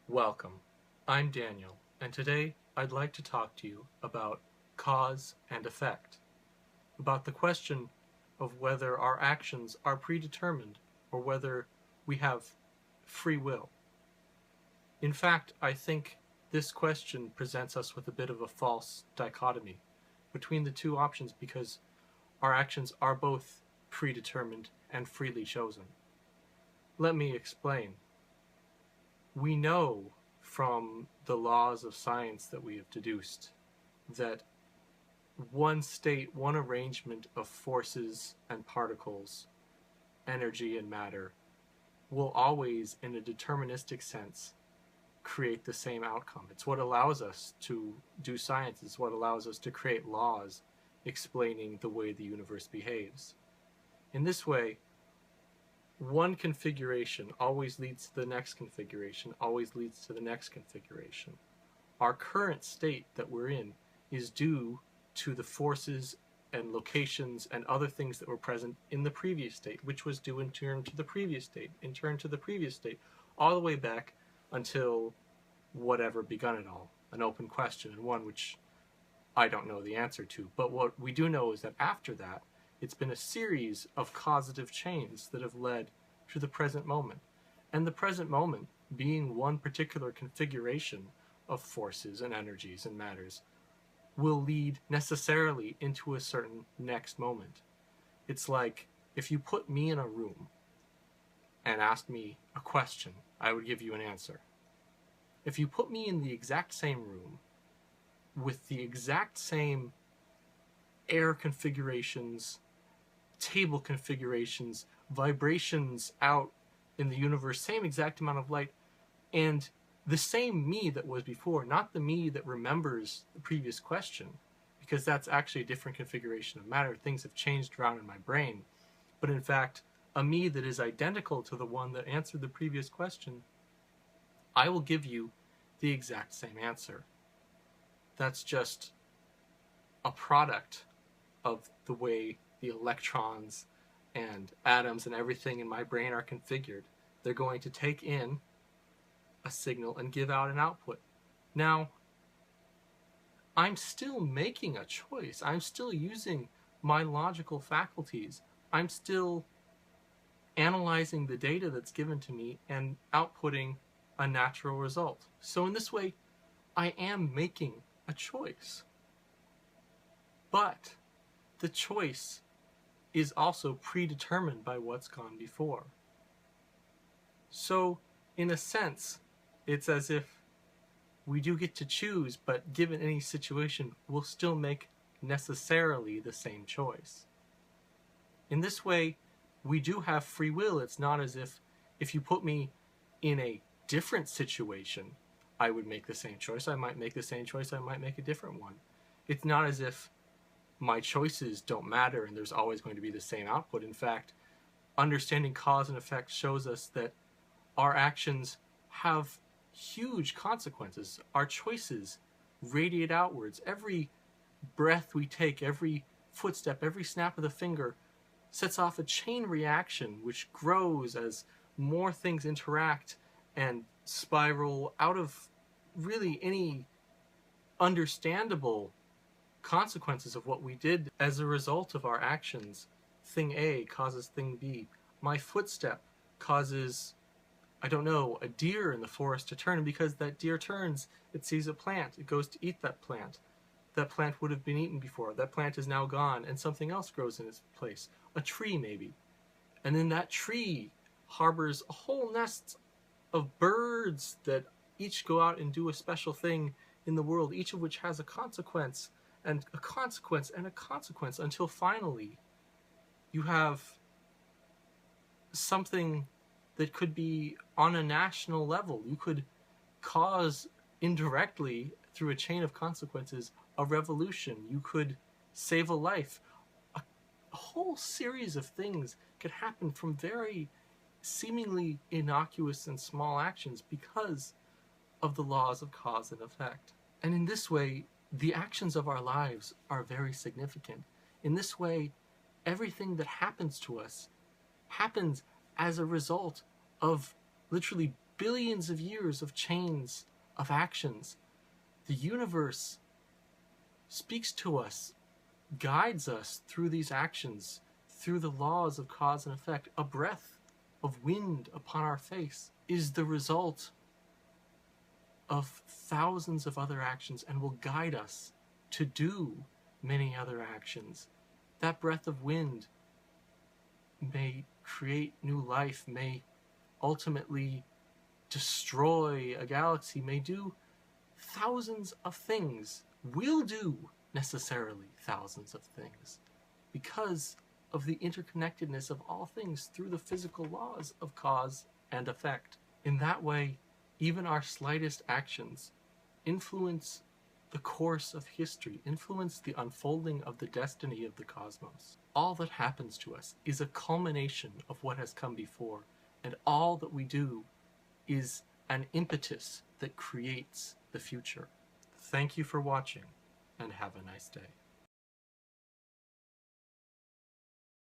Welcome. I'm Daniel, and today I'd like to talk to you about cause and effect, about the question of whether our actions are predetermined or whether we have free will. In fact, I think this question presents us with a bit of a false dichotomy between the two options because our actions are both predetermined and freely chosen. Let me explain. We know from the laws of science that we have deduced that one state, one arrangement of forces and particles, energy and matter, will always, in a deterministic sense, create the same outcome. It's what allows us to do science. It's what allows us to create laws explaining the way the universe behaves. In this way, one configuration always leads to the next configuration, always leads to the next configuration. Our current state that we're in is due to the forces and locations and other things that were present in the previous state, which was due in turn to the previous state, in turn to the previous state, all the way back until whatever begun it all. An open question, and one which I don't know the answer to. But what we do know is that after that, it's been a series of causative chains that have led to the present moment. And the present moment, being one particular configuration of forces and energies and matters, will lead necessarily into a certain next moment. It's like if you put me in a room and asked me a question, I would give you an answer. If you put me in the exact same room with the exact same air configurations, table configurations, vibrations out in the universe, same exact amount of light, and the same me that was before, not the me that remembers the previous question, because that's actually a different configuration of matter. Things have changed around in my brain, but in fact, a me that is identical to the one that answered the previous question, I will give you the exact same answer. That's just a product of the way the electrons and atoms and everything in my brain are configured. They're going to take in a signal and give out an output. Now, I'm still making a choice. I'm still using my logical faculties. I'm still analyzing the data that's given to me and outputting a natural result. So in this way, I am making a choice. But the choice is also predetermined by what's gone before. So, in a sense, it's as if we do get to choose, but given any situation, we'll still make necessarily the same choice. In this way, we do have free will. It's not as if you put me in a different situation, I would make the same choice. I might make the same choice. I might make a different one. It's not as if my choices don't matter and there's always going to be the same output. In fact, understanding cause and effect shows us that our actions have huge consequences. Our choices radiate outwards. Every breath we take, every footstep, every snap of the finger sets off a chain reaction which grows as more things interact and spiral out of really any understandable consequences of what we did as a result of our actions. Thing A causes thing B. My footstep causes, I don't know, a deer in the forest to turn, and because that deer turns, it sees a plant. It goes to eat that plant. That plant would have been eaten before. That plant is now gone, and something else grows in its place. A tree, maybe. And then that tree harbors a whole nest of birds that each go out and do a special thing in the world, each of which has a consequence, and a consequence, and a consequence, until finally you have something that could be on a national level. You could cause indirectly, through a chain of consequences, a revolution. You could save a life. A whole series of things could happen from very seemingly innocuous and small actions because of the laws of cause and effect. And in this way, the actions of our lives are very significant. In this way, everything that happens to us happens as a result of literally billions of years of chains of actions. The universe speaks to us, guides us through these actions, through the laws of cause and effect. A breath of wind upon our face is the result of thousands of other actions and will guide us to do many other actions. That breath of wind may create new life, may ultimately destroy a galaxy, may do thousands of things, will do necessarily thousands of things, because of the interconnectedness of all things through the physical laws of cause and effect. In that way, even our slightest actions influence the course of history, influence the unfolding of the destiny of the cosmos. All that happens to us is a culmination of what has come before, and all that we do is an impetus that creates the future. Thank you for watching, and have a nice day.